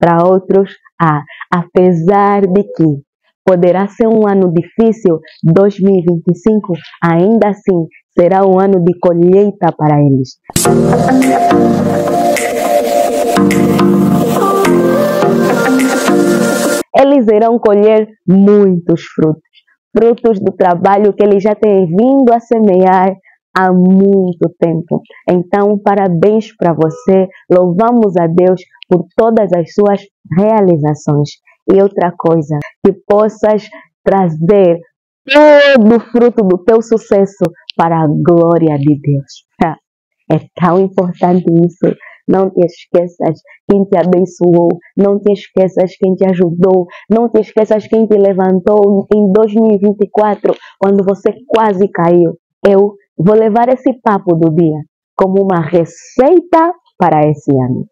Para outros, apesar de que poderá ser um ano difícil, 2025 ainda assim será um ano de colheita para eles. Eles irão colher muitos frutos do trabalho que eles já têm vindo a semear há muito tempo. Então, parabéns para você, louvamos a Deus por todas as suas realizações. E outra coisa, que possas trazer todo o fruto do teu sucesso para a glória de Deus. É tão importante isso. Não te esqueças quem te abençoou, não te esqueças quem te ajudou, não te esqueças quem te levantou em 2024, quando você quase caiu. Eu vou levar esse papo do dia como uma receita para esse ano.